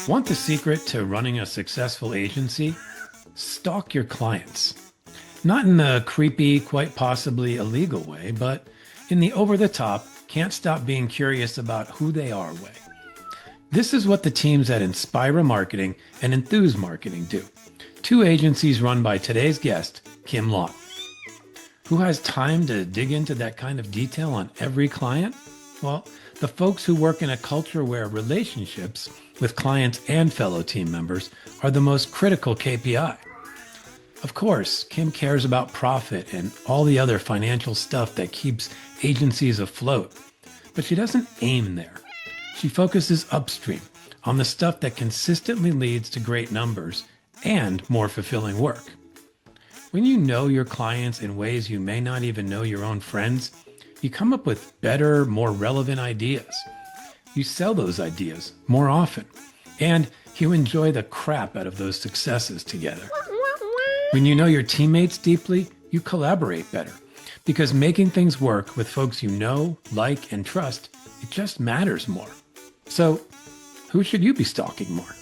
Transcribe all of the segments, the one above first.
Want the secret to running a successful agency? Stalk your clients. Not in the creepy, quite possibly illegal way, but in the over the top, can't stop being curious about who they are way. This is what the teams at Inspira Marketing and Enthuse Marketing do. Two agencies run by today's guest, Kim Lawton. Who has time to dig into that kind of detail on every client? Well, the folks who work in a culture where relationships with clients and fellow team members are the most critical KPI. Of course, Kim cares about profit and all the other financial stuff that keeps agencies afloat, but she doesn't aim there. She focuses upstream on the stuff that consistently leads to great numbers and more fulfilling work. When you know your clients in ways you may not even know your own friends, you come up with better, more relevant ideas. You sell those ideas more often, and you enjoy the crap out of those successes together. When you know your teammates deeply, you collaborate better, because making things work with folks you know, like, and trust, it just matters more. So, who should you be stalking more?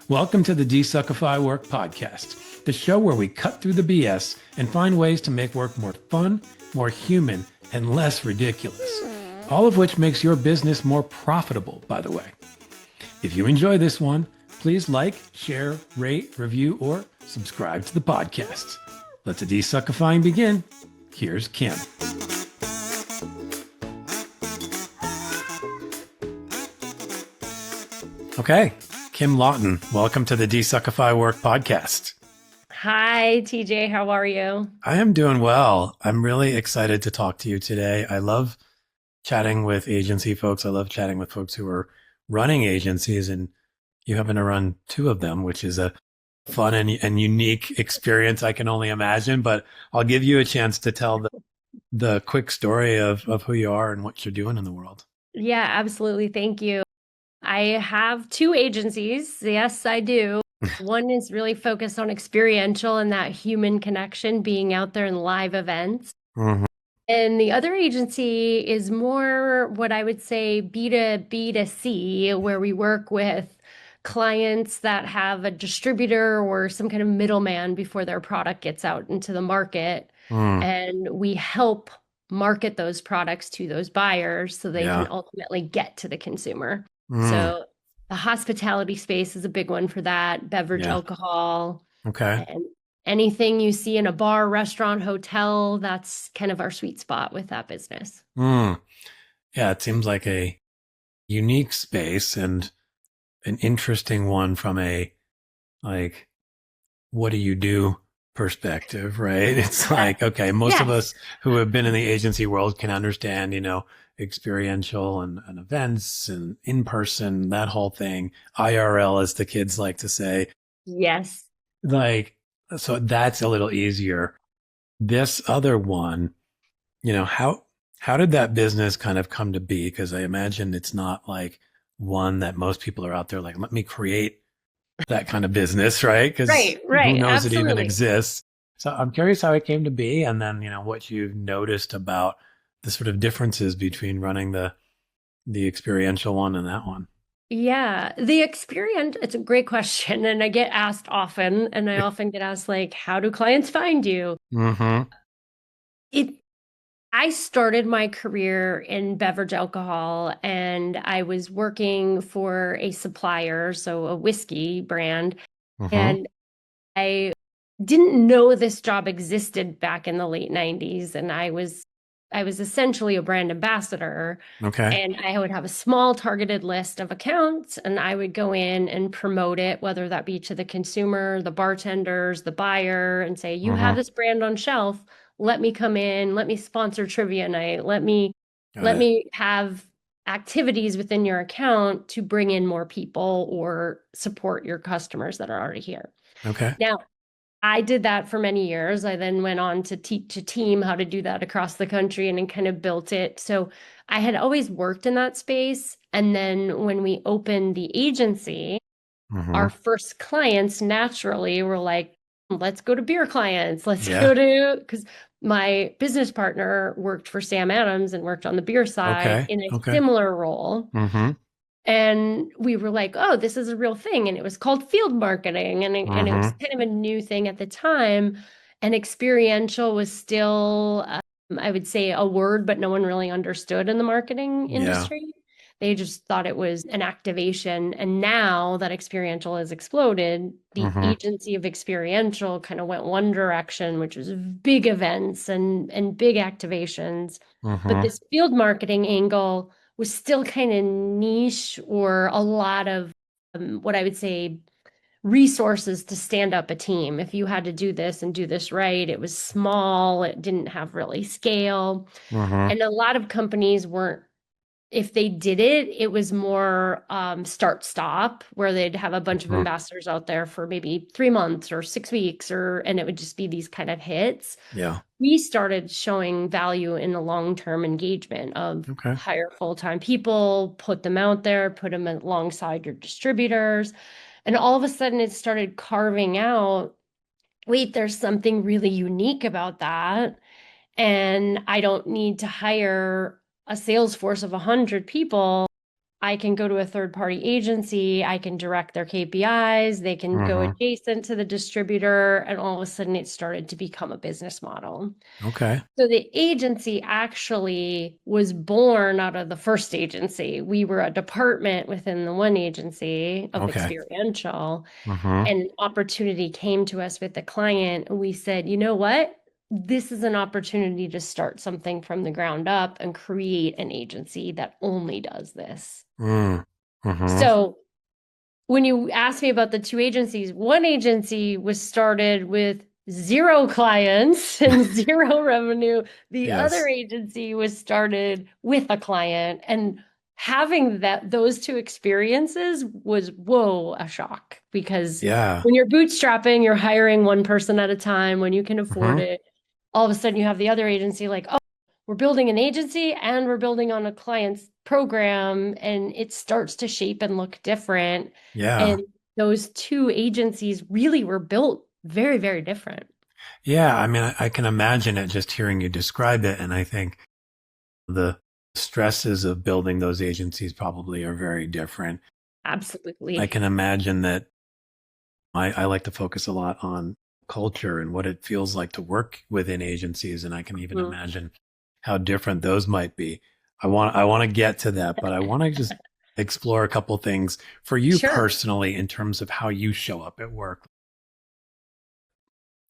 Welcome to the DesuckifyWork podcast, the show where we cut through the BS and find ways to make work more fun, more human, and less ridiculous. All of which makes your business more profitable, by the way. If you enjoy this one, please like, share, rate, review, or subscribe to the podcast. Let the desuckifying begin. Here's Kim. Okay, Kim Lawton, welcome to the DesuckifyWork podcast. Hi, TJ. How are you? I am doing well. I'm really excited to talk to you today. I love chatting with agency folks. I love chatting with folks who are running agencies, and you happen to run two of them, which is a fun and unique experience I can only imagine. But I'll give you a chance to tell the quick story of who you are and what you're doing in the world. Yeah, absolutely. Thank you. I have two agencies. Yes, I do. One is really focused on experiential and that human connection, being out there in live events. Mm-hmm. And the other agency is more what I would say B2B2C, where we work with clients that have a distributor or some kind of middleman before their product gets out into the market. And we help market those products to those buyers so they can ultimately get to the consumer. So the hospitality space is a big one for that, beverage, alcohol. Okay. And anything you see in a bar, restaurant, hotel, that's kind of our sweet spot with that business. Yeah, it seems like a unique space and an interesting one from a, like, what do you do perspective, right? It's like, okay, most of us who have been in the agency world can understand, experiential and events and in person, that whole thing, IRL, as the kids like to say. Yes. So that's a little easier. This other one, how did that business kind of come to be? Because I imagine it's not like one that most people are out there like, let me create that kind of business, right? Because who knows it even exists. So I'm curious how it came to be, and then, what you've noticed about the sort of differences between running the experiential one and that one. Yeah, the experience, it's a great question. And I get asked often, and I often get asked, like, how do clients find you? Mm-hmm. I started my career in beverage alcohol, and I was working for a supplier, so a whiskey brand. Mm-hmm. And I didn't know this job existed back in the late 90s. And I was essentially a brand ambassador. Okay. And I would have a small targeted list of accounts, and I would go in and promote it, whether that be to the consumer, the bartenders, the buyer, and say, you have this brand on shelf. Let me come in. Let me sponsor trivia night. Let me have activities within your account to bring in more people or support your customers that are already here. Okay. Now, I did that for many years. I then went on to teach a team how to do that across the country and then kind of built it. So I had always worked in that space. And then when we opened the agency, our first clients naturally were like, let's go to beer clients. Let's go to, because my business partner worked for Sam Adams and worked on the beer side in a similar role. And we were like, oh, this is a real thing. And it was called field marketing. And it was Mm-hmm. kind of a new thing at the time. And experiential was still, I would say, a word, but no one really understood in the marketing Yeah. industry. They just thought it was an activation. And now that experiential has exploded, the Mm-hmm. agency of experiential kind of went one direction, which was big events and big activations. But Mm-hmm. this field marketing angle was still kind of niche or a lot of what I would say resources to stand up a team. If you had to do this and do this right, it was small, it didn't have really scale. Mm-hmm. And a lot of companies weren't, if they did it, it was more start stop, where they'd have a bunch of Mm-hmm. ambassadors out there for maybe 3 months or 6 weeks, or and it would just be these kind of hits. Yeah. We started showing value in the long-term engagement of Okay. hire full-time people, put them out there, put them alongside your distributors. And all of a sudden it started carving out, wait, there's something really unique about that. And I don't need to hire a sales force of 100 people. I can go to a third party agency, I can direct their KPIs, they can go Mm-hmm. adjacent to the distributor, and all of a sudden it started to become a business model. Okay. So the agency actually was born out of the first agency. We were a department within the one agency of Okay. experiential, Mm-hmm. and opportunity came to us with the client. And we said, you know what? This is an opportunity to start something from the ground up and create an agency that only does this. Mm. Mm-hmm. So when you asked me about the two agencies, one agency was started with zero clients and zero revenue. The other Yes. agency was started with a client. And having those two experiences was, whoa, a shock. Because Yeah. when you're bootstrapping, you're hiring one person at a time when you can afford Mm-hmm. it. All of a sudden you have the other agency like, oh, we're building an agency and we're building on a client's program, and it starts to shape and look different. Yeah. And those two agencies really were built very, very different. Yeah. I mean, I can imagine it just hearing you describe it. And I think the stresses of building those agencies probably are very different. I Absolutely. can imagine that I like to focus a lot on culture and what it feels like to work within agencies. And I can even Mm. imagine how different those might be. I want to get to that, but I want to just explore a couple things for you Sure. personally in terms of how you show up at work.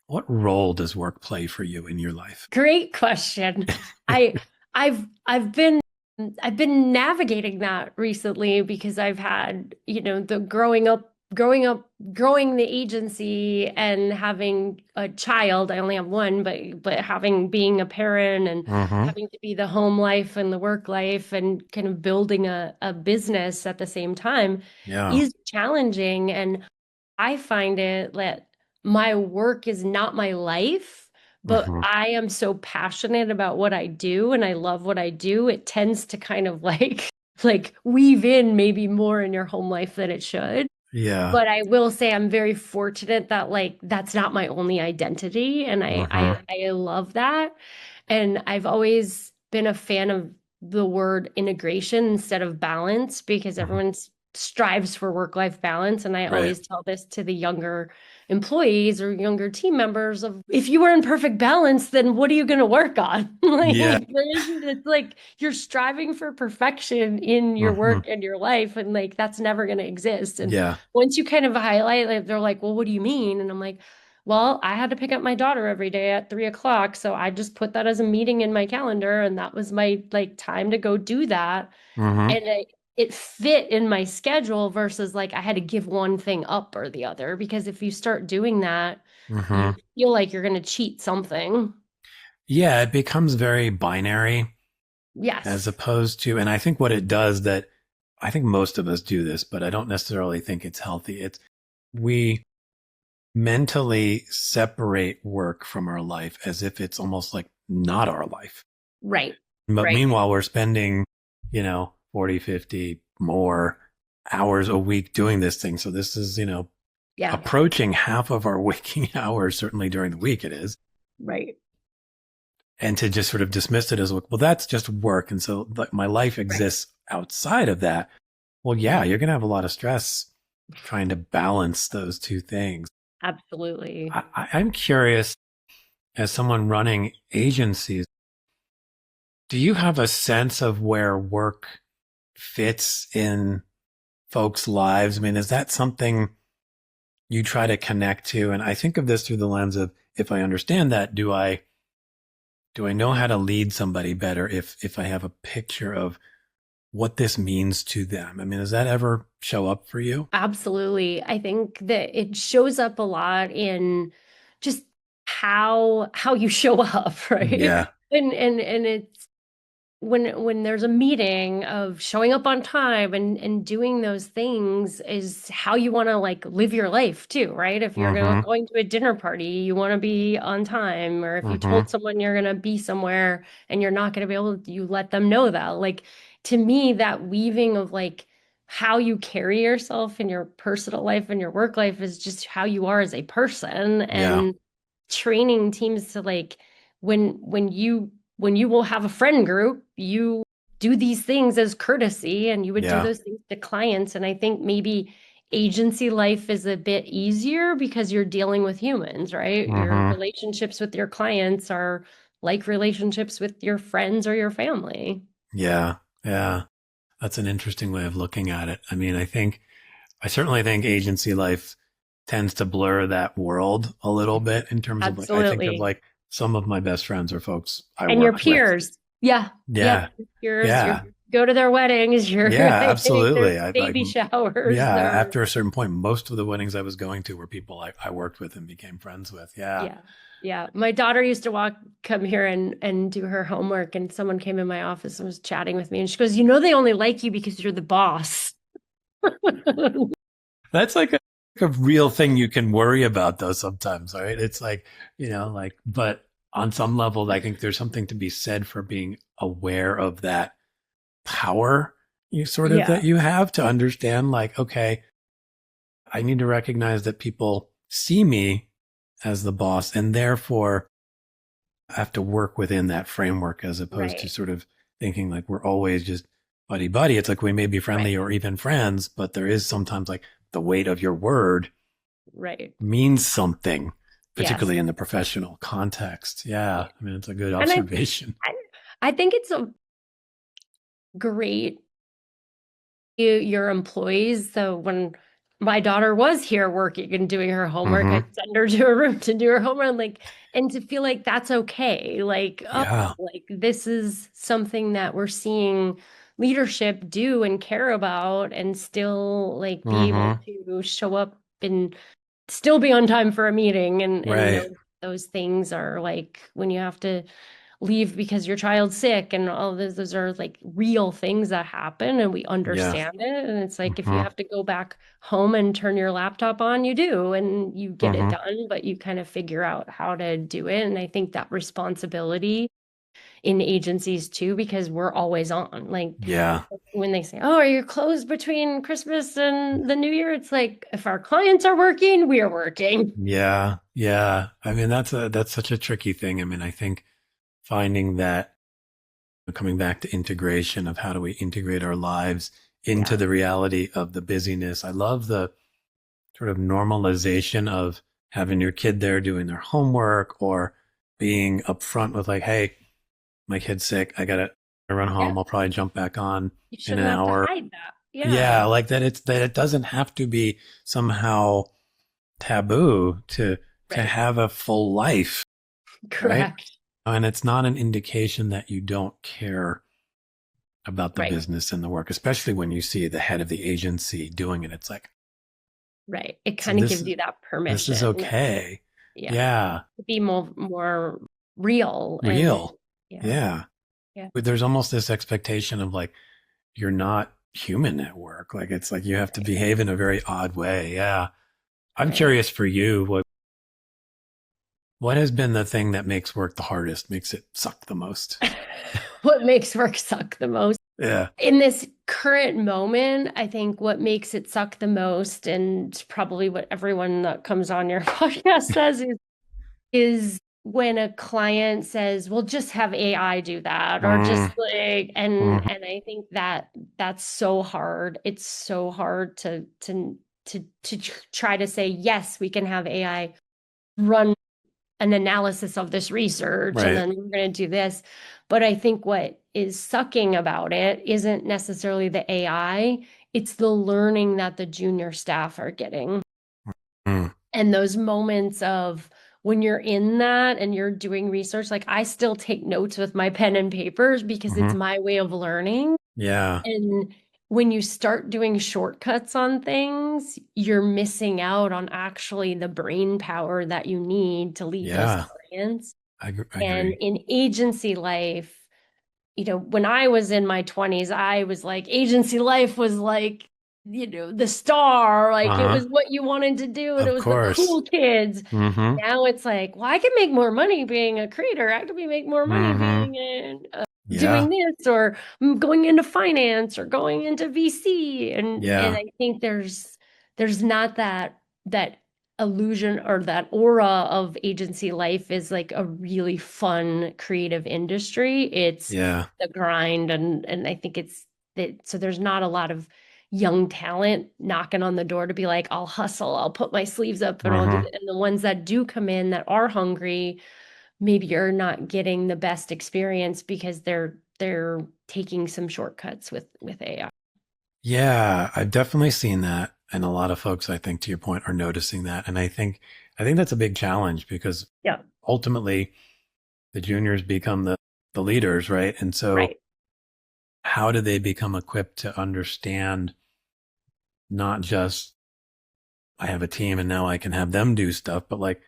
What role does work play for you in your life? Great question. I I've been navigating that recently because I've had, the growing the agency and having a child. I only have one, but having being a parent and Mm-hmm. having to be the home life and the work life and kind of building a business at the same time Yeah. is challenging. And I find it that my work is not my life, but Mm-hmm. I am so passionate about what I do and I love what I do. It tends to kind of like like weave in maybe more in your home life than it should. Yeah. But I will say I'm very fortunate that like that's not my only identity, and I Mm-hmm. I I love that. And I've always been a fan of the word integration instead of balance because Mm-hmm. everyone strives for work-life balance. And I Right. always tell this to the younger employees or younger team members of if you were in perfect balance, then what are you going to work on? Like Yeah. it's like you're striving for perfection in your Mm-hmm. work and your life, and like that's never going to exist. And Yeah. once you kind of highlight, like they're like, well, what do you mean? And I'm like, well, I had to pick up my daughter every day at 3 o'clock. So I just put that as a meeting in my calendar. And that was my like time to go do that. Mm-hmm. And it fit in my schedule versus like I had to give one thing up or the other. Because if you start doing that, you Mm-hmm. feel like you're going to cheat something. Yeah, it becomes very binary as Yes. opposed to, and I think what it does that I think most of us do this, but I don't necessarily think it's healthy. It's we mentally separate work from our life as if it's almost like not our life. Right. But Right. meanwhile, we're spending, 40, 50 more hours a week doing this thing. So this is, Yeah. approaching half of our waking hours, certainly during the week it is. Right. And to just sort of dismiss it as, well, that's just work. And so like my life Right. exists outside of that. Well, yeah, you're going to have a lot of stress trying to balance those two things. Absolutely. I'm curious, as someone running agencies, do you have a sense of where work fits in folks' lives? I mean, is that something you try to connect to? And I think of this through the lens of, if I understand that, do I know how to lead somebody better if I have a picture of what this means to them? I mean, does that ever show up for you? Absolutely. I think that it shows up a lot in just how you show up, right? Yeah. And it's when there's a meeting of showing up on time and doing those things is how you want to like live your life too, right? If you're Mm-hmm. going to a dinner party, you want to be on time, or if you Mm-hmm. told someone you're going to be somewhere and you're not going to be able to, you let them know that. Like to me, that weaving of like how you carry yourself in your personal life and your work life is just how you are as a person. Yeah. And training teams to like when you will have a friend group, you do these things as courtesy and you would do Yeah. those things to clients. And I think maybe agency life is a bit easier because you're dealing with humans, right? Your Mm-hmm. relationships with your clients are like relationships with your friends or your family. Yeah. Yeah. That's an interesting way of looking at it. I mean, I certainly think agency life tends to blur that world a little bit in terms of like, I think of Absolutely. like some of my best friends are folks I And your work with. peers. Yeah. Yeah. Yep. Your peers, Yeah. go to their weddings, Yeah. their Absolutely. I like, baby showers, yeah. their After a certain point, most of the weddings I was going to were people I worked with and became friends with. Yeah. yeah. Yeah. My daughter used to come here and do her homework, and someone came in my office and was chatting with me, and she goes, they only like you because you're the boss. That's like a real thing you can worry about though sometimes, right? It's like, like, but on some level, I think there's something to be said for being aware of that power Yeah. that you have to understand, like, okay, I need to recognize that people see me as the boss and therefore I have to work within that framework as opposed to Right. sort of thinking like we're always just buddy buddy. It's like we may be Right. friendly or even friends, but there is sometimes like the weight of your word Right. means something, Yes. particularly in the professional context. Yeah. Yeah. I mean, it's a good And observation. I, I think it's a great your employees. So when my daughter was here working and doing her homework, Mm-hmm. I'd send her to a room to do her homework, and to feel like that's okay. Like, oh, Yeah. like this is something that we're seeing leadership do and care about, and still like be able Mm-hmm. to show up and still be on time for a meeting, and Right. know those things are like when you have to leave because your child's sick and all those are like real things that happen, and we Yeah. understand it, and it's like if you Mm-hmm. have to go back home and turn your laptop on, you do, and you get it Mm-hmm. done, but you kind of figure out how to do it. And I think that responsibility in agencies too, because we're always on, like Yeah. when they say, oh, are you closed between Christmas and the New Year, it's like if our clients are working, we are working. Yeah. Yeah. I mean, that's such a tricky thing. I mean, I think finding that coming back to integration of how do we integrate our lives into Yeah. the reality of the busyness. I love the sort of normalization of having your kid there doing their homework or being upfront with like, hey, my kid's sick. I gotta run Yeah. home. I'll probably jump back on You in an shouldn't have to hour. hide that. Yeah, Yeah. like that it doesn't have to be somehow taboo to Right. have a full life, right? Correct. And it's not an indication that you don't care about the Right. business and the work, especially when you see the head of the agency doing it. It's like, Right. It so kind of gives you that this is permission. okay. Yeah. Yeah, To be more real and real. yeah. Yeah. Yeah. But there's almost this expectation of like you're not human at work. Like it's like you have to Right. behave in a very odd way. Yeah. I'm Right. curious for you, what has been the thing that makes work the hardest, makes it suck the most? What makes work suck the most? Yeah. In this current moment, I think what makes it suck the most, and probably what everyone that comes on your podcast says is when a client says, "Well, just have AI do that," or Mm, just like, mhm. and I think that that's so hard. It's so hard to try to say, yes, we can have AI run an analysis of this research, and Right. then we're going to do this. But I think what is sucking about it isn't necessarily the AI, it's the learning that the junior staff are getting. Mm, And those moments of when you're in that and you're doing research, like I still take notes with my pen and papers because it's mhm. my way of learning. Yeah. And when you start doing shortcuts on things, you're missing out on actually the brain power that you need to lead those Yeah. clients. I And agree. in agency life, when I was in my 20s, I was like, agency life was like, the star, like it Uh-huh. was what you wanted to do, and it Of was the course. cool kids. Mm-hmm. Now it's like, well, I can make more money being a creator. I can make more money Mm-hmm. being doing Yeah. this, or going into finance, or going into VC. And Yeah. I think there's not that illusion or that aura of agency life is like a really fun creative industry. It's Yeah. the grind, and I think it's that, so there's not a lot of young talent knocking on the door to be like, I'll hustle, I'll put my sleeves up and I'll do Mm-hmm. it. And the ones that do come in that are hungry, maybe you're not getting the best experience because they're taking some shortcuts with AI. Yeah, I've definitely seen that. And a lot of folks, I think, to your point, are noticing that. And I think that's a big challenge because Yeah, ultimately the juniors become the leaders, right? And so right. how do they become equipped to understand not just I have a team and now I can have them do stuff, but like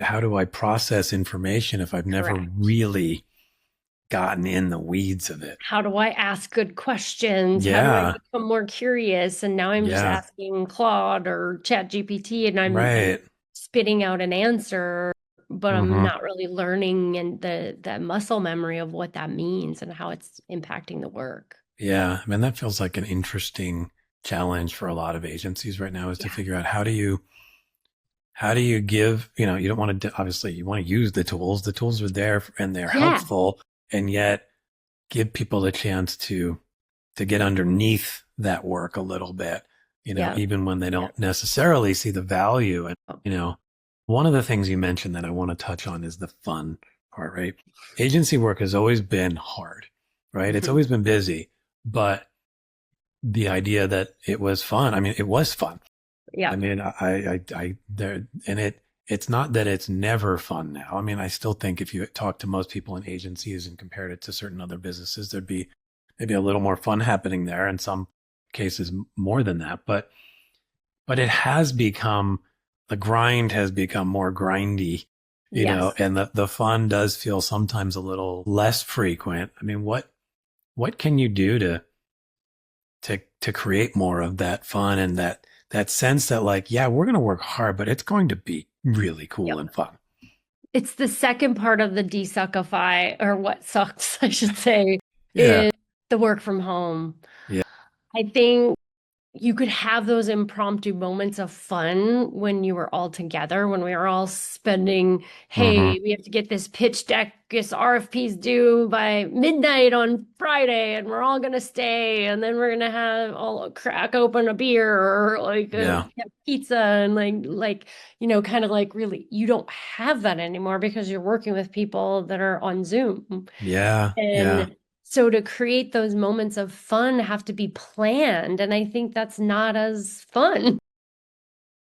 how do I process information if I've never Correct. really gotten in the weeds of it? How do I ask good questions? How do I Yeah. become more curious? And now I'm just Yeah. asking Claude or Chat GPT, and I'm Right. spitting out an answer, but I'm Mm-hmm. not really learning and the muscle memory of what that means and how it's impacting the work. Yeah. I mean, that feels like an interesting challenge for a lot of agencies right now is to Yeah. figure out how do you give, you don't want to, obviously you want to use the tools. The tools are there and they're Yeah. helpful and yet give people a chance to get underneath that work a little bit, Yeah. even when they Yeah. don't necessarily see the value. And, one of the things you mentioned that I want to touch on is the fun part, right? Agency work has always been hard, right? It's Mhm. always been busy, but the idea that it was fun, I mean, it was fun. I Yeah. mean, there, and it's not that it's never fun now. I mean, I still think if you talk to most people in agencies and compared it to certain other businesses, there'd be maybe a little more fun happening there. In some cases, more than that. But it has become the grind has become more grindy, Yes. and the fun does feel sometimes a little less frequent. I mean, what can you do to create more of that fun and that sense that like, yeah, we're going to work hard, but it's going to be really cool Yep. and fun. It's the second part of the desuckify, or what sucks, I should say, Yeah. is the work from home. Yeah. I think you could have those impromptu moments of fun when you were all together, when we were all spending, Mm-hmm. hey, we have to get this pitch deck, this RFP's due by midnight on Friday, and we're all gonna stay, and then we're gonna have all crack open a beer or like Yeah. have pizza and kind of like really you don't have that anymore because you're working with people that are on Zoom. Yeah. Yeah. And so to create those moments of fun have to be planned. And I think that's not as fun.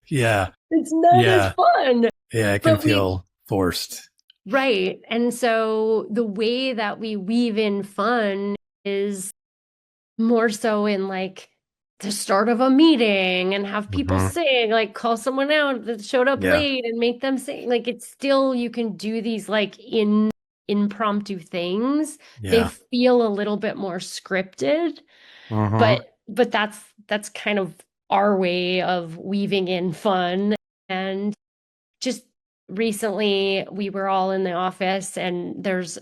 Yeah. It's not as Yeah. fun. Yeah. It can But feel forced. right. And so the way that we weave in fun is more so in like the start of a meeting and have people Mm-hmm. sing, like call someone out that showed up Yeah. late and make them sing. Like it's still, you can do these like impromptu things. They Yeah. feel a little bit more scripted, Mm-hmm. but that's kind of our way of weaving in fun. And just recently we were all in the office, and there's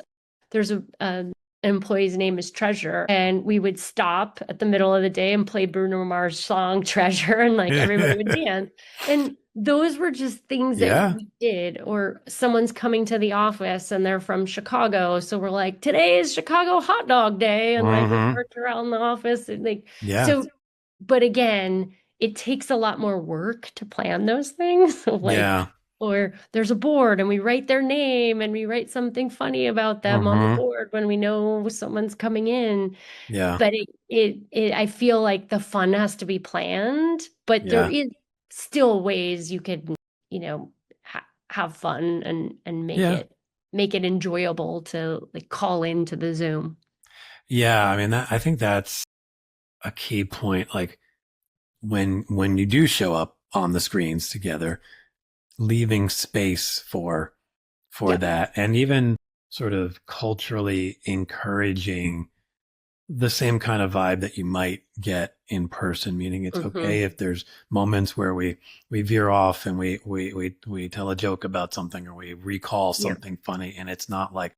an employee's name is Treasure, and we would stop at the middle of the day and play Bruno Mars song Treasure, and like everybody would dance. And those were just things that Yeah. we did. Or someone's coming to the office and they're from Chicago. So we're like, today is Chicago hot dog day. And like we Hmm. march around the office and like, Yeah. so, but again, it takes a lot more work to plan those things. Like, Yeah. or there's a board and we write their name and we write something funny about them on the Hmm. board when we know someone's coming in. Yeah. But I feel like the fun has to be planned, but there Yeah. is still ways you could, you know, have fun and Yeah. make it enjoyable to like call into the Zoom. Yeah. I mean, I think that's a key point. Like when you do show up on the screens together, leaving space for Yep. that, and even sort of culturally encouraging the same kind of vibe that you might get in person, meaning it's Hmm. okay if there's moments where we veer off and we tell a joke about something or we recall Yep. something funny, and it's not like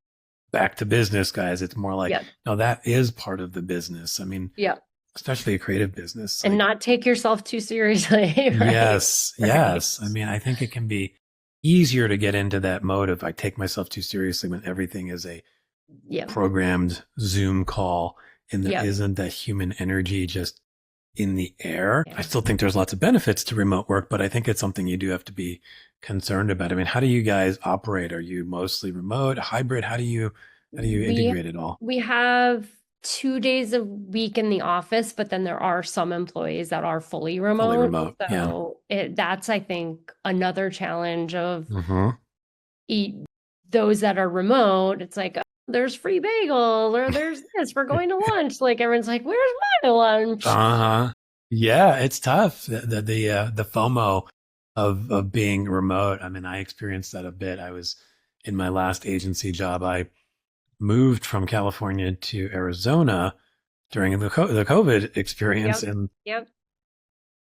back to business, guys. It's more like, Yep. no, that is part of the business. I mean, Yep. especially a creative business. And Like, not take yourself too seriously, right? yes, Right. yes. I mean, I think it can be easier to get into that mode if I take myself too seriously when everything is a Yep. programmed Zoom call and there Yep. isn't that human energy just in the air. I Yeah. still think there's lots of benefits to remote work, but I think it's something you do have to be concerned about. I mean, how do you guys operate? Are you mostly remote, hybrid? How do you We integrate it all? we have 2 days a week in the office, but then there are some employees that are fully Fully remote. remote. Yeah. So that's, I think, another challenge of Mm-hmm. eat those that are remote. It's like, oh, there's free bagel or there's this, we're going to lunch. Like everyone's like, where's my lunch? Uh-huh. Yeah, it's tough. The FOMO of being remote. I mean, I experienced that a bit. I was in my last agency job. I moved from California to Arizona during the COVID experience, Yep. and Yep.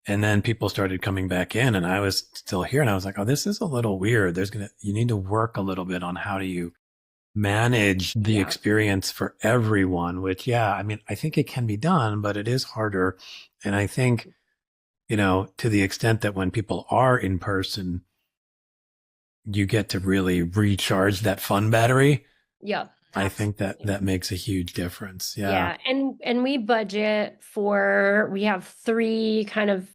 then people started coming back in, and I was still here, and I was like, oh, this is a little weird. You need to work a little bit on how do you manage the Yeah. experience for everyone, which, yeah, I mean, I think it can be done, but it is harder. And I think, to the extent that when people are in person, you get to really recharge that fun battery. Yep. I think that Absolutely. that makes a huge difference. Yeah. Yeah. And we budget for, we have three kind of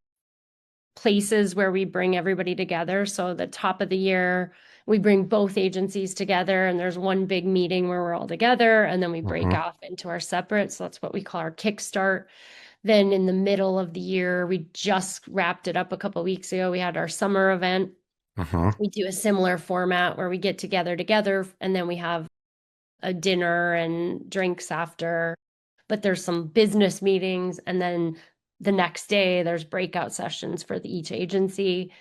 places where we bring everybody together. So the top of the year, we bring both agencies together and there's one big meeting where we're all together and then we break Hmm. off into our separate. So that's what we call our kickstart. Then in the middle of the year, we just wrapped it up a couple of weeks ago. We had our summer event. Hmm. We do a similar format where we get together and then we have a dinner and drinks after, but there's some business meetings. And then the next day, there's breakout sessions for each agency.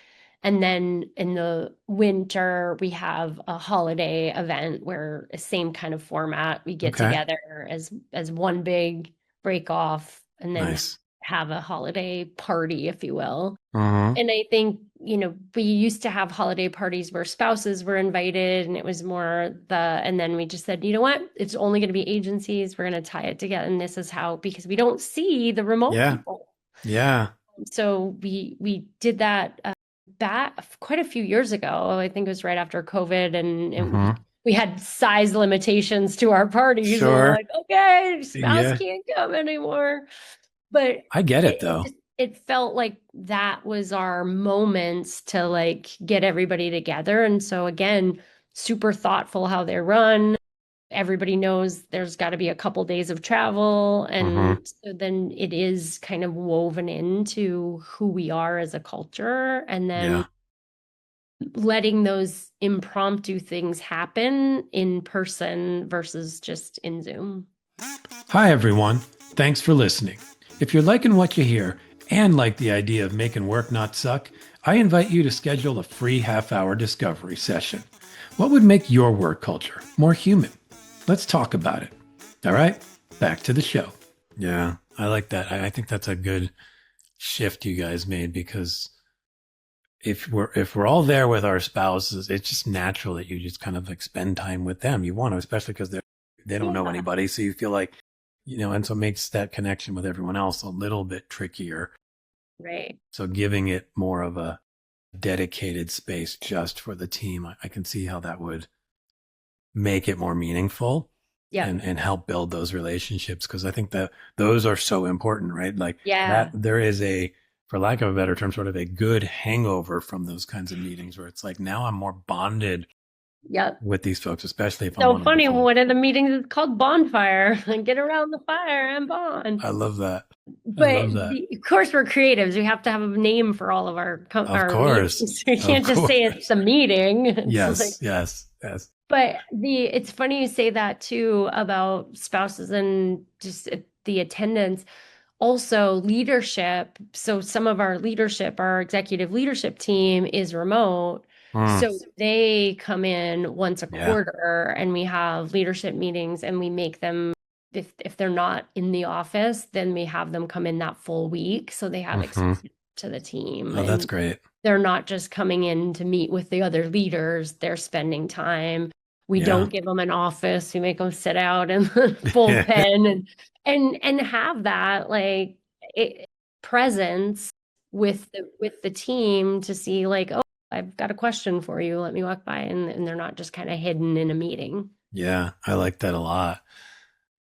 And then in the winter, we have a holiday event where the same kind of format. We get Okay. together as one big break off and then Nice. have a holiday party, if you will. Hmm. And I think, we used to have holiday parties where spouses were invited and it was more and then we just said, you know what? It's only going to be agencies. We're going to tie it together. And this is how, because we don't see the remote Yeah. people. Yeah. So we did that back quite a few years ago. I think it was right after COVID and Hmm. we had size limitations to our parties. And we're Sure. like, okay, spouse Yeah. can't come anymore. But I get it it though. just it felt like that was our moments to like get everybody together. And so again, super thoughtful how they run. Everybody knows there's got to be a couple days of travel. Hmm. And so then it is kind of woven into who we are as a culture. And then Yeah. letting those impromptu things happen in person versus just in Zoom. Hi, everyone. Thanks for listening. If you're liking what you hear and like the idea of making work not suck, I invite you to schedule a free half-hour discovery session. What would make your work culture more human? Let's talk about it. All right, back to the show. Yeah, I like that. I think that's a good shift you guys made, because if we're all there with our spouses, it's just natural that you just kind of like spend time with them. You want to, especially because they don't know Yeah. anybody, so you feel like, and so it makes that connection with everyone else a little bit trickier. Right. So giving it more of a dedicated space just for the team, I can see how that would make it more meaningful Yeah. and help build those relationships. Cause I think that those are so important, right? Like that Yeah. there is a, for lack of a better term, sort of a good hangover from those kinds of meetings where it's like, now I'm more bonded Yep. with these folks, especially if I'm So one of the funny. folks. One of the meetings is called bonfire. Get around the fire and bond. I love that. I But love that. of course, we're creatives. We have to have a name for all of Of our course. meetings. We Of can't just say course. it's a meeting. It's like, Yes. Yes. Yes. but it's funny you say that too about spouses and just the attendance. Also, leadership. So some of our leadership, our executive leadership team is remote. Mm, So they come in once a yeah. quarter and we have leadership meetings and we make them, if they're not in the office, then we have them come in that full week. So they have Hmm. exposure to the team Oh, that's and great. they're not just coming in to meet with the other leaders, they're spending time. We Yeah. don't give them an office. We make them sit out in the bullpen and have that like it, presence with the team to see like, oh, I've got a question for you. Let me walk by and they're not just kind of hidden in a meeting. Yeah. I like that a lot.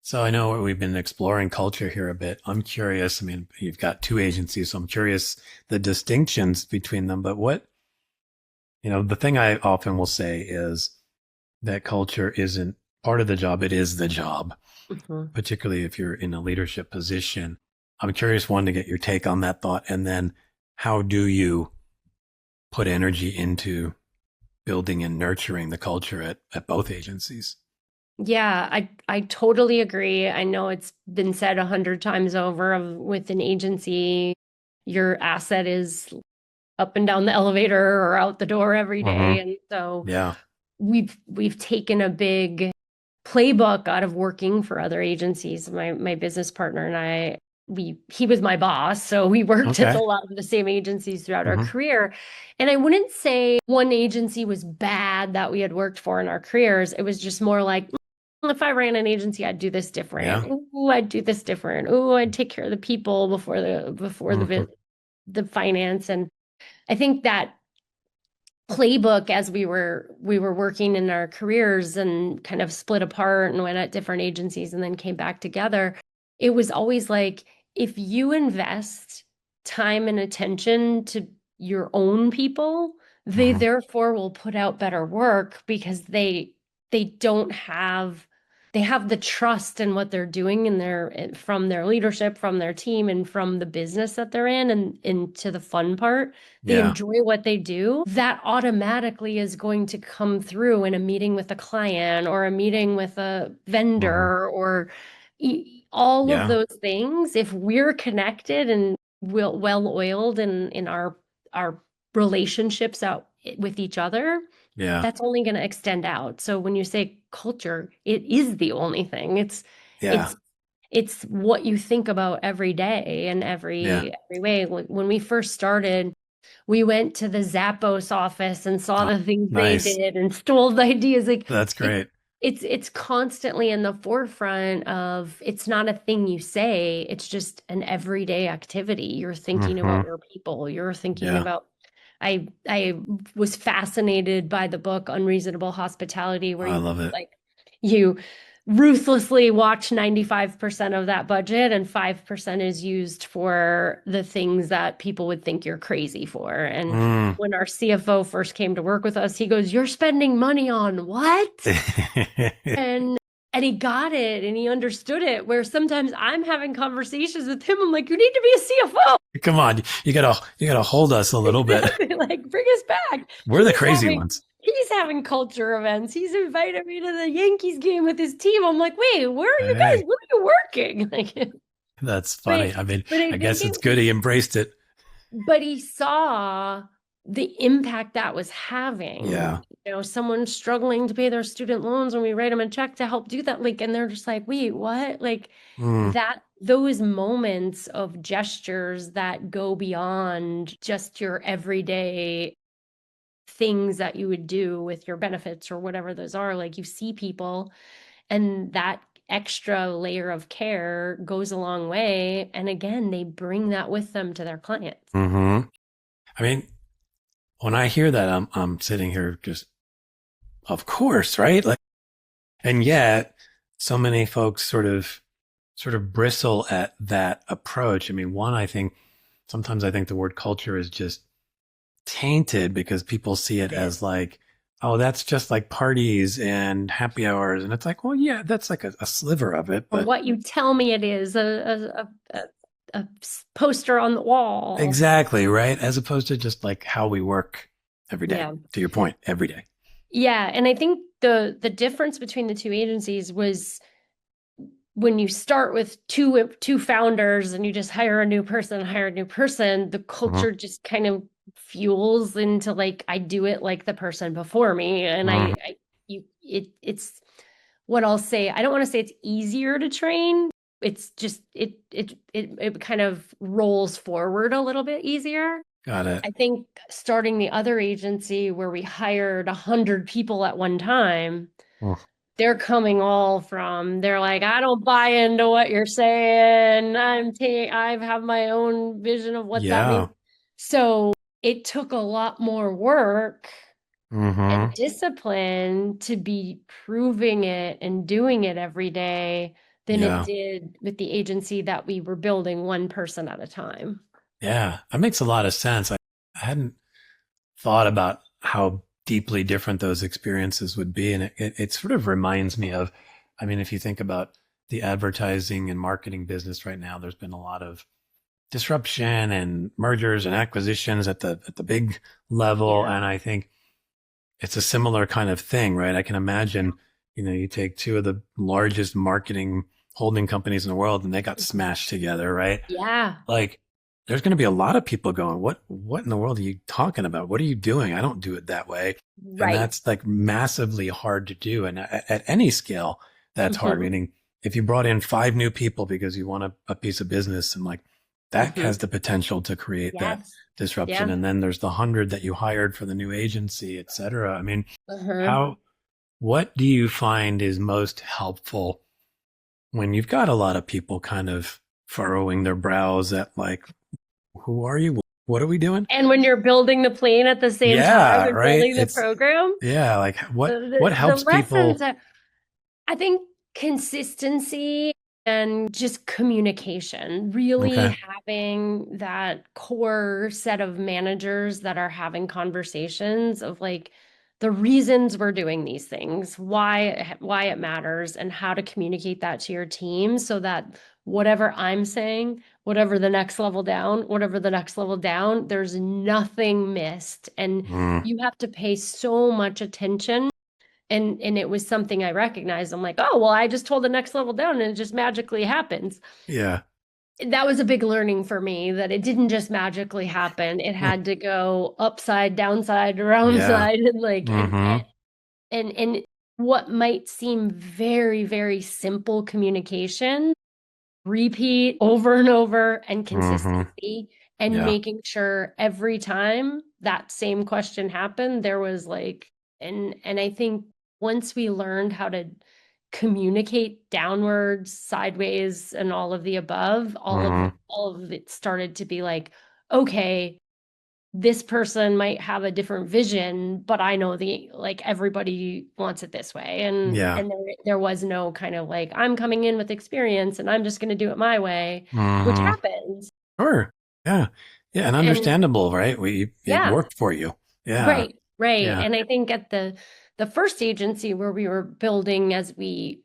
So I know we've been exploring culture here a bit. I'm curious. I mean, you've got two agencies, so I'm curious the distinctions between them. But what, the thing I often will say is that culture isn't part of the job. It is the job, Mhm. particularly if you're in a leadership position. I'm curious, one, to get your take on that thought. And then how do you put energy into building and nurturing the culture at both agencies? Yeah, I totally agree. I know it's been said 100 times over with an agency, your asset is up and down the elevator or out the door every day. Hmm. And so Yeah. we've taken a big playbook out of working for other agencies. My business partner and I, he was my boss, so we worked at a Okay. lot of the same agencies throughout our Hmm. career. And I wouldn't say one agency was bad that we had worked for in our careers. It was just more like, if I ran an agency, I'd do this different. Yeah. Ooh, I'd do this different. Ooh, I'd take care of the people before Hmm. the finance. And I think that playbook as we were working in our careers and kind of split apart and went at different agencies and then came back together, it was always like if you invest time and attention to your own people, they Hmm. therefore will put out better work because they don't have they have the trust in what they're doing in from their leadership, from their team, and from the business that they're in and into the fun part. They Yeah. enjoy what they do. That automatically is going to come through in a meeting with a client or a meeting with a Hmm. vendor or all of Yeah. those things. If we're connected and well oiled in our relationships out with each other, Yeah. that's only going to extend out. So when you say culture, it is the only thing. Yeah. It's it's what you think about every day and Yeah. every way. When we first started, we went to the Zappos office and saw Oh, the things they nice. did and stole the ideas. Like That's it, great. it's constantly in the forefront of it's not a thing you say, it's just an everyday activity. You're thinking Hmm. about your people. You're thinking Yeah. about I was fascinated by the book Unreasonable Hospitality, where I love it. you ruthlessly watch 95% of that budget and 5% is used for the things that people would think you're crazy for. And Mm. when our CFO first came to work with us, he goes, "You're spending money on what?" And and he got it and he understood it. Where sometimes I'm having conversations with him, I'm like, "You need to be a CFO." Come on, you gotta hold us a little bit. Exactly. Like, bring us back. We're the crazy ones. He's having culture events. He's invited me to the Yankees game with his team. I'm like, wait, where are you guys? Hey, Where are you working? Like, that's but funny. I mean, but I I think guess it's good he embraced it. he saw the impact that was having. Yeah. Someone struggling to pay their student loans, and we write them a check to help do that. Like, and they're just like, wait, what? Like Mm. those moments of gestures that go beyond just your everyday things that you would do with your benefits or whatever those are. Like you see people, and that extra layer of care goes a long way. And again, they bring that with them to their clients. Hmm. I mean, when I hear that, I'm sitting here just, of course, right? Like, and yet so many folks sort of bristle at that approach. I mean, one, I think sometimes I think the word culture is just tainted because people see it It as is. like, oh, that's just like parties and happy hours. And it's like, well, yeah, that's like a sliver of it. Or But what you tell me it is, a poster on the wall. exactly, right? As opposed to just like how we work every day, Yeah. to your point, every day. Yeah, and I think the difference between the two agencies was when you start with two founders and you just hire a new person, the Mm-hmm. culture just kind of fuels into like I do it like the person before me, and Mm-hmm. it's what I'll say. I don't want to say it's easier to train. It's just it kind of rolls forward a little bit easier. Got it. I think starting the other agency where we hired 100 people at one time, Mm. they're coming all from, they're like, I don't buy into what you're saying. I have my own vision of what that means. Yeah. So it took a lot more work and Mm-hmm. discipline to be proving it and doing it every day than it Yeah. did with the agency that we were building one person at a time. Yeah. That makes a lot of sense. I hadn't thought about how deeply different those experiences would be. And it sort of reminds me of, I mean, if you think about the advertising and marketing business right now, there's been a lot of disruption and mergers and acquisitions at the big level. Yeah. And I think it's a similar kind of thing, right? I can imagine, you take two of the largest marketing holding companies in the world and they got smashed together, right? Yeah. Like there's going to be a lot of people going, what in the world are you talking about? What are you doing? I don't do it that way. And Right. that's like massively hard to do. And at any scale, that's hard. Hmm. Meaning if you brought in five new people because you want a piece of business and like that Hmm. has the potential to create that Yes. disruption. Yeah. And then there's the 100 that you hired for the new agency, et cetera. I mean, Uh-huh. how, what do you find is most helpful when you've got a lot of people kind of furrowing their brows at like, who are you? What are we doing? And when you're building the plane at the same time Yeah, and right. building the program, Yeah, like what the helps lessons people? that I think consistency and just communication, really Okay. having that core set of managers that are having conversations of like the reasons we're doing these things, why it matters, and how to communicate that to your team so that whatever I'm saying, whatever the next level down, there's nothing missed. And Mm, you have to pay so much attention, and it was something I recognized. I'm like, oh, well, I just told the next level down and it just magically happens. yeah. That was a big learning for me that it didn't just magically happen. It Mm, had to go upside, downside, around yeah. side, and like Mm-hmm. and what might seem very, very simple communication, repeat over and over, and Mm-hmm. consistency, and Yeah. making sure every time that same question happened there was like, and I think once we learned how to communicate downwards, sideways, and all of the above, Mm-hmm. all of it started to be like, okay, this person might have a different vision, but I know the like everybody wants it this way. Yeah. And there was no kind of like, I'm coming in with experience and I'm just going to do it my way, which Mm-hmm. happens. Sure. Yeah. Yeah. And And understandable, right? It yeah, worked for you. Yeah. right, right. Yeah. And I think at the first agency where we were building as we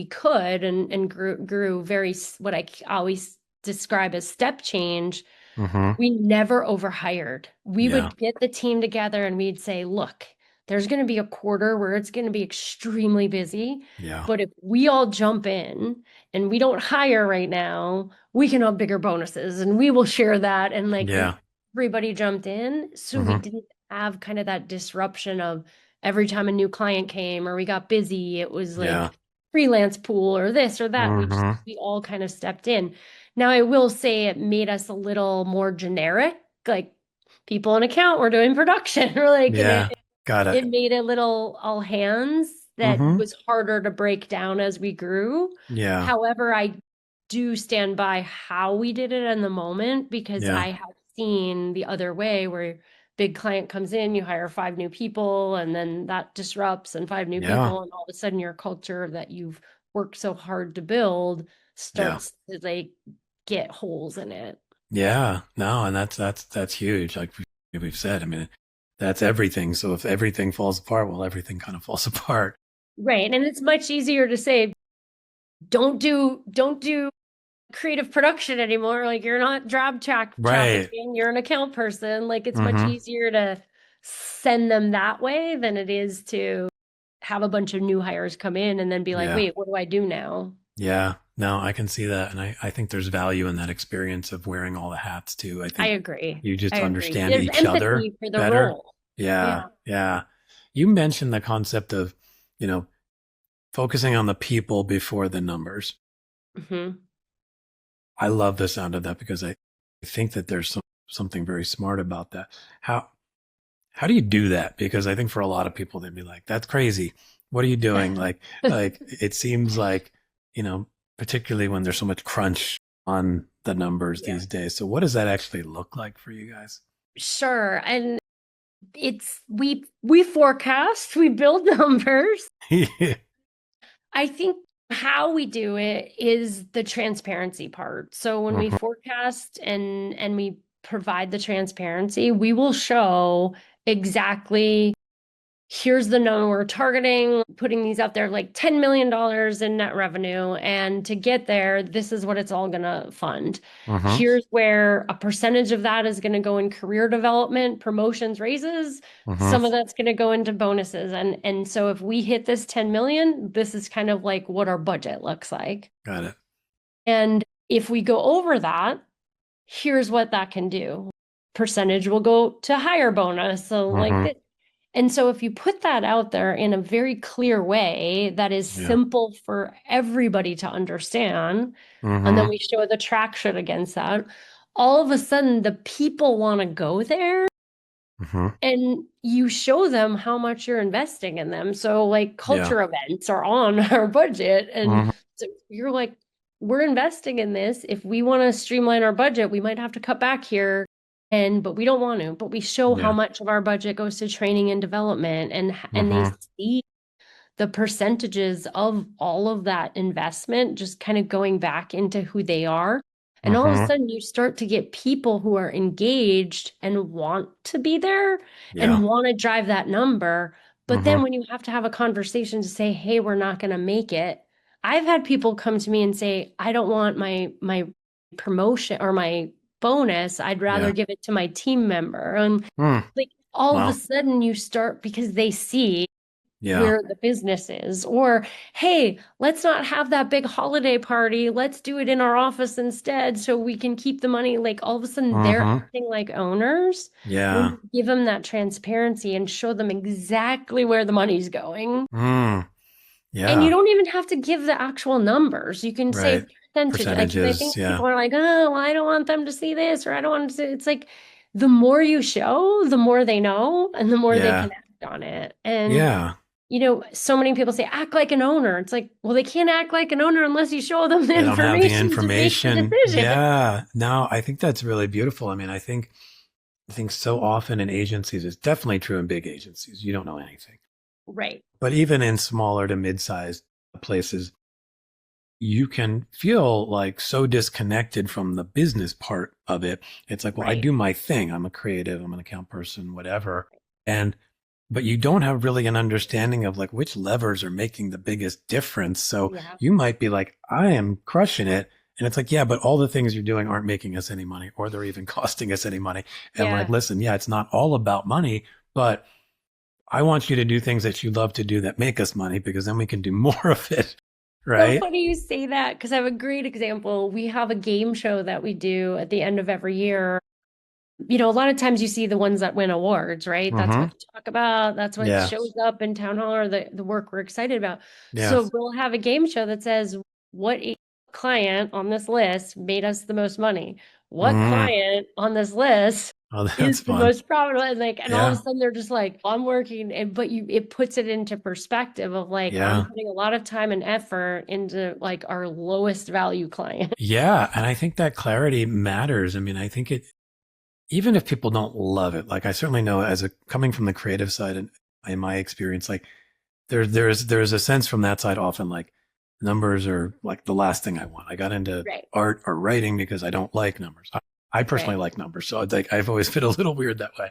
could and grew very what always describe as step change. Mm-hmm. We never overhired. We Yeah. would get the team together and we'd say, look, there's going to be a quarter where it's going to be extremely busy. Yeah. But if we all jump in and we don't hire right now, we can have bigger bonuses and we will share that. And like Yeah. everybody jumped in. So we Mm-hmm. didn't have kind of that disruption of every time a new client came or we got busy, it was Yeah. like freelance pool or this or that. Mm-hmm. We all kind of stepped in. Now, I will say it made us a little more generic, like people in account were doing production, or like, and Yeah. Got it. it made a little all hands that Mm-hmm. was harder to break down as we grew. Yeah. However, I do stand by how we did it in the moment because Yeah. I have seen the other way where big client comes in, you hire 5 new people, and then that disrupts, and 5 new people, Yeah. and all of a sudden your culture that you've worked so hard to build Yeah. starts to like get holes in it. Yeah. No, and that's huge. Like we've said, I mean, that's everything. So if everything falls apart, well, everything kind of falls apart. Right. And it's much easier to say, don't do creative production anymore. Like you're not Right. trafficking, you're an account person. Like it's much Mm-hmm. easier to send them that way than it is to have a bunch of new hires come in and then be like, Yeah. wait, what do I do now? Yeah. No, I can see that. And I think there's value in that experience of wearing all the hats too. I I think agree. you I just agree. understand There's each other empathy for the better. role. Yeah. Yeah. Yeah. You mentioned the concept of, you know, focusing on the people before the numbers. Hmm. I love the sound of that because I think that there's something very smart about that. How how do you do that? Because I think for a lot of people, they'd be like, that's crazy. What are you doing? Like it seems like, you know, particularly when there's so much crunch on the numbers Yeah. these days. So what does that actually look like for you guys? Sure. And it's we forecast, we build numbers. I think how we do it is the transparency part. So when we Mhm. forecast and we provide the transparency, we will show exactly here's the number we're targeting, putting these out there like $10 million in net revenue. And to get there, this is what it's all going to fund. Mhm. Here's where a percentage of that is going to go in career development, promotions, raises. Mhm. Some of that's going to go into bonuses. And so if we hit this 10 million, this is kind of like what our budget looks like. Got it. And if we go over that, here's what that can do. Percentage will go to higher bonus. So like Mhm. this. And so if you put that out there in a very clear way that is Yeah. simple for everybody to understand, and then Mhm. we show the traction against that, all of a sudden the people want to go there Mhm. and you show them how much you're investing in them. So like Yeah. culture events are on our budget. And Mhm. so you're like, we're investing in this. If we want to streamline our budget, we might have to cut back here. And but we don't want to, but we show how Yeah. much of our budget goes to training and development and they Mhm. see the percentages of all of that investment just kind of going back into who they are. And all of a Mhm. sudden, you start to get people who are engaged and want to be there Yeah. and want to drive that number. But then Mhm. when you have to have a conversation to say, hey, we're not going to make it, I've had people come to me and say, I don't want my promotion or my bonus. I'd rather Yeah. give it to my team member. And Hmm. like all of a Wow. sudden you start because they see Yeah. where the business is. Or, hey, let's not have that big holiday party. Let's do it in our office instead so we can keep the money. Like all of a sudden they're Mhm. acting like owners when Yeah. you give them that transparency and show them exactly where the money's going. Mm. And you Yeah. don't even have to give the actual numbers. You can say Right. percentage. Like, 'cause I Percentages. think Yeah. people are like, oh, well, I don't want them to see this or I don't want to see. It's like the more you show, the more they know and the more they Yeah. can act on it. And Yeah. so many people say act like an owner. It's like, well, they can't act like an owner unless you show them the They don't have the information to make the information. decision. Yeah. No, I think that's really beautiful. I mean, I think so often in agencies, it's definitely true in big agencies. You don't know anything. Right. But even in smaller to mid-sized places, you can feel like so disconnected from the business part of it. It's like, well, I Right. do my thing. I'm a creative, I'm an account person, whatever. And but you don't have really an understanding of like which levers are making the biggest difference. So Yeah. you might be like, I am crushing it. And it's like, yeah, but all the things you're doing aren't making us any money or they're even costing us any money. And like, Yeah. listen, yeah, it's not all about money, but I want you to do things that you love to do that make us money because then we can do more of it. So Right. funny you say that because I have a great example. We have a game show that we do at the end of every year. A lot of times you see the ones that win awards, right? That's Mm-hmm. what you talk about. That's what Yeah. shows up in town hall or the work we're excited about. Yeah. So we'll have a game show that says, what client on this list made us the most money? What Mm. client on this list Oh, is that's the fun. most profitable? And all of a Yeah. sudden they're just like, I'm working, but it puts it into perspective of like, I'm Yeah. putting a lot of time and effort into like our lowest value client. Yeah. And I think that clarity matters. I mean, I think even if people don't love it, like I certainly know as a coming from the creative side and in my experience, like there's a sense from that side often like numbers are like the last thing I want. I got into Right. art or writing because I don't like numbers. I personally Right. like numbers, so it's like I've always been a little weird that way.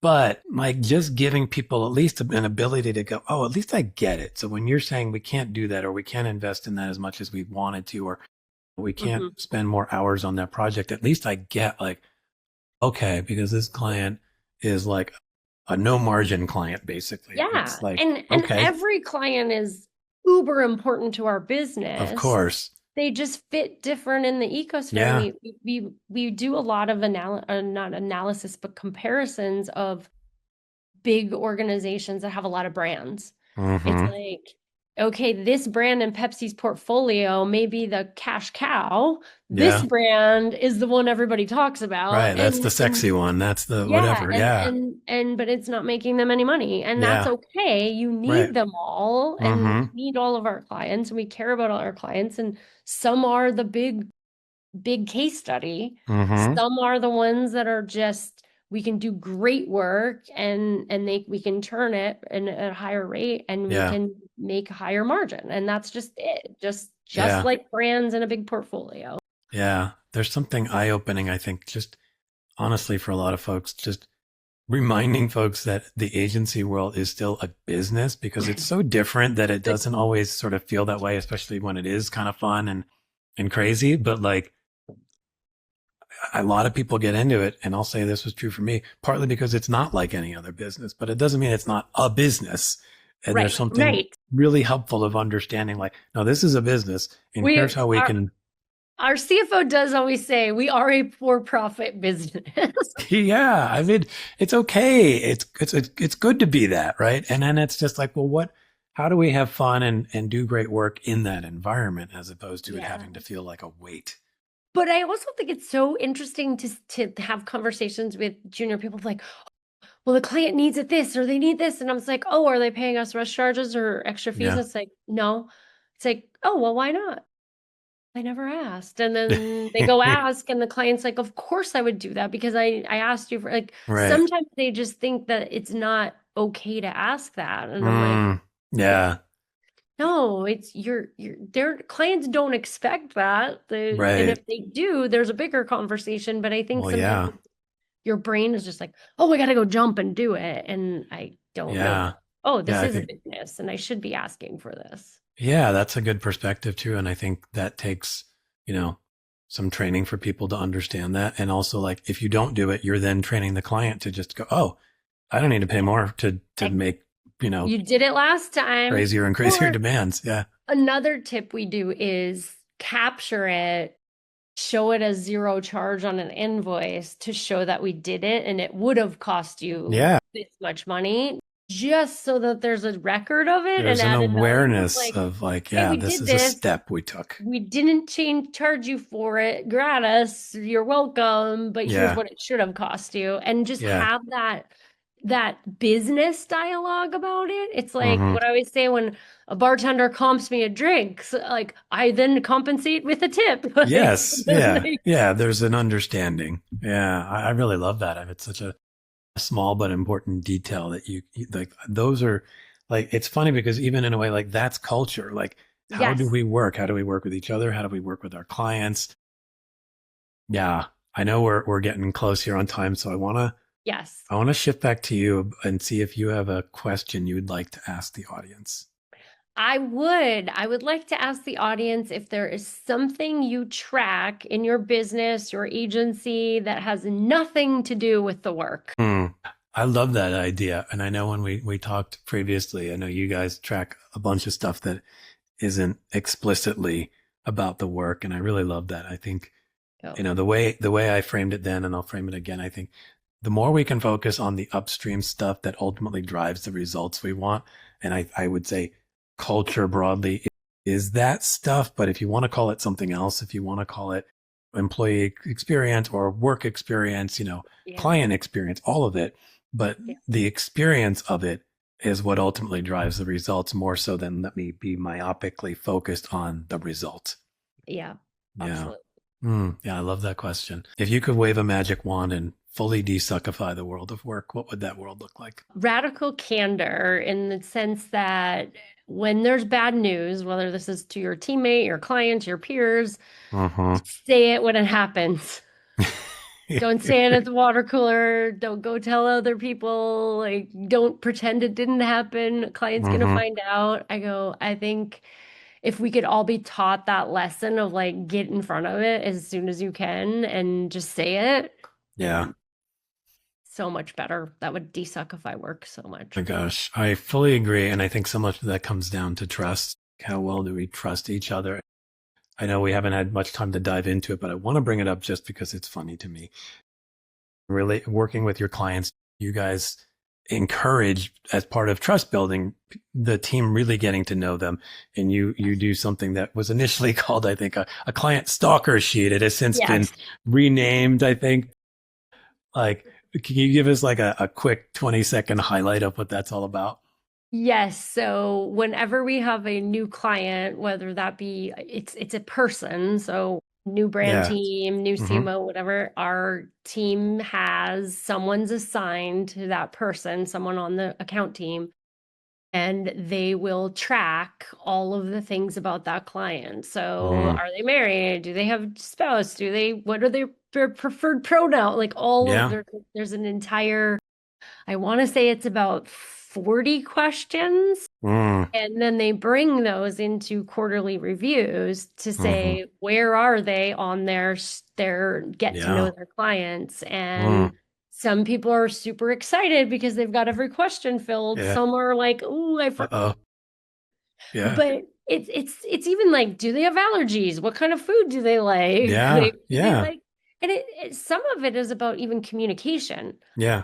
But like just giving people at least an ability to go, oh, at least I get it. So when you're saying we can't do that or we can't invest in that as much as we wanted to, or we can't Hmm. spend more hours on that project, at least I get like, okay, because this client is like a no margin client, basically. Yeah. It's like, And okay, every client is uber important to our of business. course. They just fit different in the ecosphere. And Yeah. we do a lot of not analysis, but comparisons of big organizations that have a lot of brands. It's Mm-hmm. like, okay, this brand in Pepsi's portfolio may be the cash cow. This Yeah. brand is the one everybody talks about. Right. That's the sexy one. That's the Yeah, whatever. Yeah. but it's not making them any money. And that's Yeah. okay. You Right. need them all, and Mm-hmm. we need all of our clients, and we care about all our clients. And some are the big case study. Mm-hmm. Some are the ones that are just we can do great work and we can turn it in at a higher rate and we Yeah. can make a higher margin. And that's just it. Just Yeah. like brands in a big portfolio. Yeah. There's something eye opening, I think, just honestly for a lot of folks, just reminding folks that the agency world is still a business because it's so different that it Like, doesn't always sort of feel that way, especially when it is kind of fun and crazy. But like a lot of people get into it, and I'll say this was true for me, partly because it's not like any other business, but it doesn't mean it's not a business. And there's right, something right. really helpful of understanding like, no, this is a business, and We here's how we our can. our CFO does always say we are a for-profit business. Yeah, I mean, it's okay. It's good to be that, right? And then it's just like, well, what? How do we have fun and do great work in that environment as opposed to it Yeah. having to feel like a weight? But I also think it's so interesting to have conversations with junior people like, well, the client needs it this or they need this. And I was like, oh, are they paying us rush charges or extra fees? Yeah. And it's like, no. It's like, oh, well, why not? I never asked. And then they go ask, and the client's like, of course I would do that because I asked you for like Right. sometimes they just think that it's not okay to ask that. And I'm like, Mm, yeah. no, it's their clients don't expect that. And Right. if they do, there's a bigger conversation. But I think Well, sometimes yeah. your brain is just like, oh, I gotta go jump and do it. And I don't know Yeah. that, oh, Yeah. this I is a think, business and I should be asking for this. yeah, that's a good perspective too. And I think that takes, you know, some training for people to understand that. And also like, if you don't do it, you're then training the client to just go, oh, I don't need to pay more to Like, make, you know, you did it last time. crazier and crazier Or demands. Yeah. another tip we do is capture it, show it as zero charge on an invoice to show that we did it and it would have cost you Yeah. this much money, just so that there's a record of it and There's an added value. It's awareness like, of like, hey, yeah, we this did is a this. step we took. We didn't charge you for it gratis. You're welcome, but here's Yeah. what it should have cost you. And just Yeah. have that business dialogue about it. It's like Hmm. what I always say when a bartender comps me a drink, so like I then compensate with a tip. Like, Yes. Yeah. like, Yeah. There's an understanding. Yeah. I really love that. It's such a small but important detail that like, those are like, it's funny because even in a way, like that's culture. Like, how do yes, we work? How do we work with each other? How do we work with our clients? Yeah. I know we're getting close here on time. So yes. I want to shift back to you and see if you have a question you would like to ask the audience. I would like to ask the audience if there is something you track in your business, your agency that has nothing to do with the work. Hmm. I love that idea. And I know when we talked previously, I know you guys track a bunch of stuff that isn't explicitly about the work. And I really love that. I think, Oh, you know, the way I framed it then, and I'll frame it again, I think the more we can focus on the upstream stuff that ultimately drives the results we want. And I would say culture broadly is that stuff. But if you want to call it something else, if you want to call it employee experience or work experience, you know, yeah, client experience, all of it. But yeah, the experience of it is what ultimately drives the results more so than let me be myopically focused on the result. yeah, Yeah. absolutely. Yeah, I love that question. If you could wave a magic wand and fully desuckify the world of work, what would that world look like? Radical candor in the sense that when there's bad news, whether this is to your teammate, your clients, your peers, Uh-huh. say it when it happens. Don't say it at the water cooler. Don't go tell other people. Like, don't pretend it didn't happen. Client's gonna Uh-huh. find out. I think if we could all be taught that lesson of like get in front of it as soon as you can and just say it, Yeah. so much better. That would desuckify work so My much. gosh, I fully agree. And I think so much of that comes down to trust. How well do we trust each other? I know we haven't had much time to dive into it, but I want to bring it up just because it's funny to me. Really working with your clients, you guys encourage as part of trust building, the team really getting to know them. And you do something that was initially called, I think, a client stalker sheet. It has since been Yes. renamed, I think. Like, can you give us like a quick 20-second highlight of what that's all about? Yes. So whenever we have a new client, whether that be it's a person, so new brand Yeah. team, new Mm-hmm. CMO, whatever, our team has someone's assigned to that person, someone on the account team, and they will track all of the things about that client. So Mm-hmm. are they married? Do they have a spouse? What are their preferred pronoun? Like all of Yeah. there's an entire, I want to say it's about 40 questions. Mm. And then they bring those into quarterly reviews to Mm-hmm. say, where are they on their get to know Yeah. their clients? Mm. And some people are super excited because they've got every question filled. Yeah. Some are like, "Ooh, I forgot." Uh-oh. Yeah. But it's even like, do they have allergies? What kind of food do they like? Yeah. Like, do they Yeah. like, and some of it is about even communication. Yeah.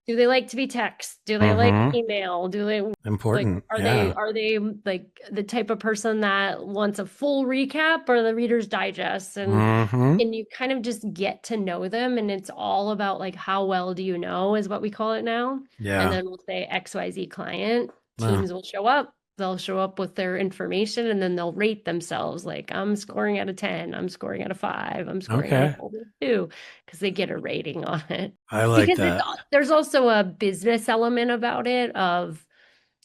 Do they like to be text? Do they like Mm-hmm. email? Do they like Important. Yeah. are they like the type of person that wants a full recap or the Reader's Digest? Mm-hmm. And you kind of just get to know them, and it's all about like how well do you know is what we call it now. And Yeah. then we'll say XYZ client, Uh, teams will show up. They'll show up with their information and then they'll rate themselves like I'm scoring out of 10, I'm scoring out of 5, I'm scoring out of okay. 2 because they get a rating on it. I like Because that. there's also a business element about it of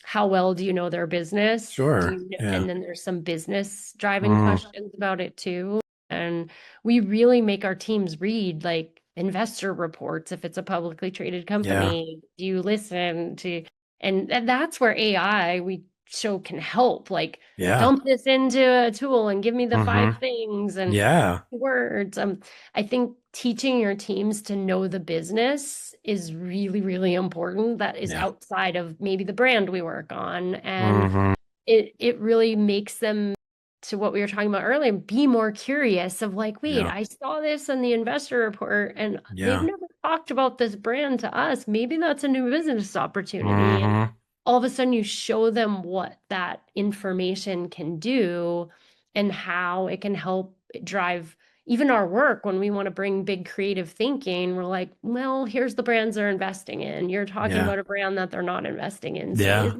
how well do you know their business? Do Sure. you know, Yeah. and then there's some business driving Mm. questions about it too. And we really make our teams read like investor reports if it's a publicly traded Yeah. company. Do you listen to, and that's where AI we show can help. Like Yeah. dump this into a tool and give me the Mm-hmm. 5 things and Yeah. words. I think teaching your teams to know the business is really, really important. That is Yeah. outside of maybe the brand we work on. And Mm-hmm. it really makes them, to what we were talking about earlier, be more curious of like, wait, Yeah. I saw this in the investor report and they've Yeah. never talked about this brand to us. Maybe that's a new business opportunity. And Mm-hmm. all of a sudden you show them what that information can do and how it can help drive even our work when we want to bring big creative thinking. We're like, well, here's the brands they're investing in. You're talking Yeah. about a brand that they're not investing in. So Yeah.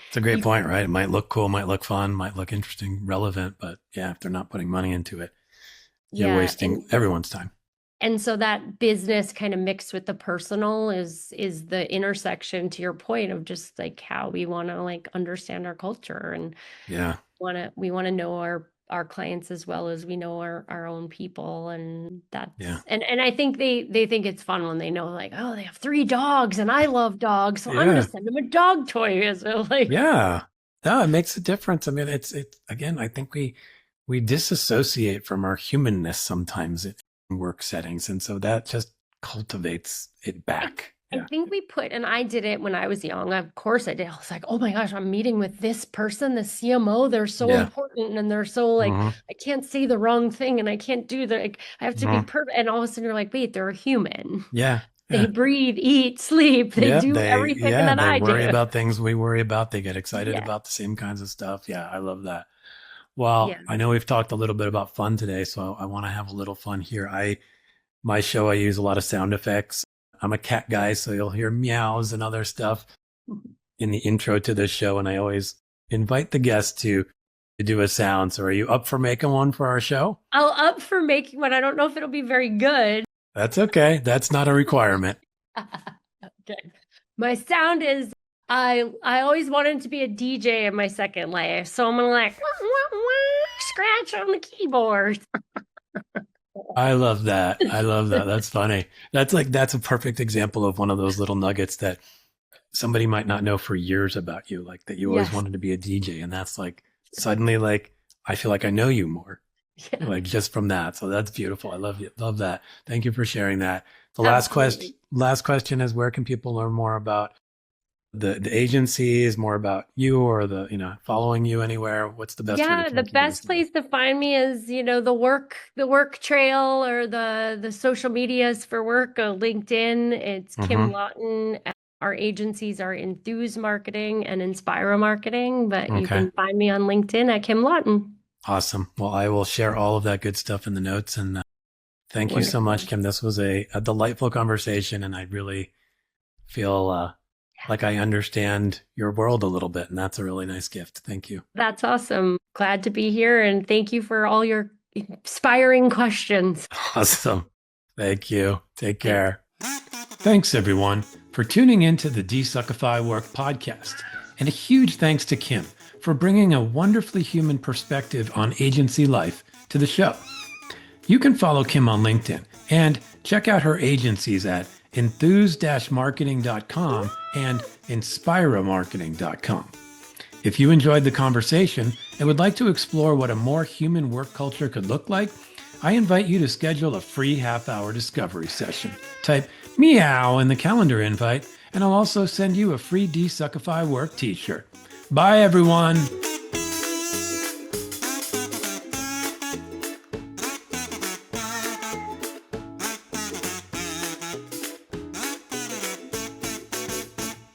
It's a great you, point, right? It might look cool, might look fun, might look interesting, relevant, but yeah, if they're not putting money into it, you're yeah. wasting everyone's time. And so that business kind of mixed with the personal is the intersection to your point of just like how we want to like understand our culture and Yeah. we want to know our clients as well as we know our own people. And Yeah. and I think they think it's fun when they know like, oh, they have 3 dogs and I love dogs, so I'm gonna Yeah. send them a dog toy. So like, Yeah. No, it makes a difference. I mean, it's again, I think we disassociate from our humanness sometimes in work settings. And so that just cultivates it I, back. I Yeah. think we put, and I did it when I was young. Of course I did. I was like, oh my gosh, I'm meeting with this person, the CMO. They're so Yeah. important and they're so like, Hmm. I can't say the wrong thing and I can't do the, like, I have to be Hmm. perfect. And all of a sudden you're like, wait, they're a human. Yeah. They Yeah. breathe, eat, sleep. They Yeah. do everything that They I worry do. about things we worry about. They get excited Yeah. about the same kinds of stuff. Yeah. I love that. Well, Yeah. I know we've talked a little bit about fun today, so I want to have a little fun here. My show, I use a lot of sound effects. I'm a cat guy, so you'll hear meows and other stuff in the intro to this show. And I always invite the guests to do a sound. So are you up for making one for our show? I'll up for making one. I don't know if it'll be very good. That's okay. That's not a requirement. Okay. My sound is I always wanted to be a DJ in my second life, so I'm gonna like wah, wah, wah, scratch on the keyboard. I love that. I love that. That's funny. That's a perfect example of one of those little nuggets that somebody might not know for years about you, like that you always Yes. wanted to be a DJ. And that's like suddenly like I feel like I know you more, Yeah, like just from that. So that's beautiful. I love you. Love that. Thank you for sharing that. The absolutely. last question is where can people learn more about the agency is more about you or following you anywhere? What's the best way to Yeah, the connect with you these best days? place to find me is, the work trail or the social medias for work, LinkedIn. It's Kim Mm-hmm. Lawton. Our agencies are Enthuse Marketing and Inspira Marketing, but you Okay. can find me on LinkedIn at Kim Lawton. Awesome. Well, I will share all of that good stuff in the notes. And thank you so much, Wonderful. Kim. This was a delightful conversation. And I really feel like I understand your world a little bit. And that's a really nice gift. Thank you. That's awesome. Glad to be here and thank you for all your inspiring questions. Awesome. Thank you. Take Thanks. care. Thanks, everyone, for tuning into the Desuckify Work podcast. And a huge thanks to Kim for bringing a wonderfully human perspective on agency life to the show. You can follow Kim on LinkedIn and check out her agencies at enthuse-marketing.com and inspiramarketing.com. If you enjoyed the conversation and would like to explore what a more human work culture could look like, I invite you to schedule a free half-hour discovery session. Type meow in the calendar invite, and I'll also send you a free Desuckify Work t-shirt. Bye, everyone.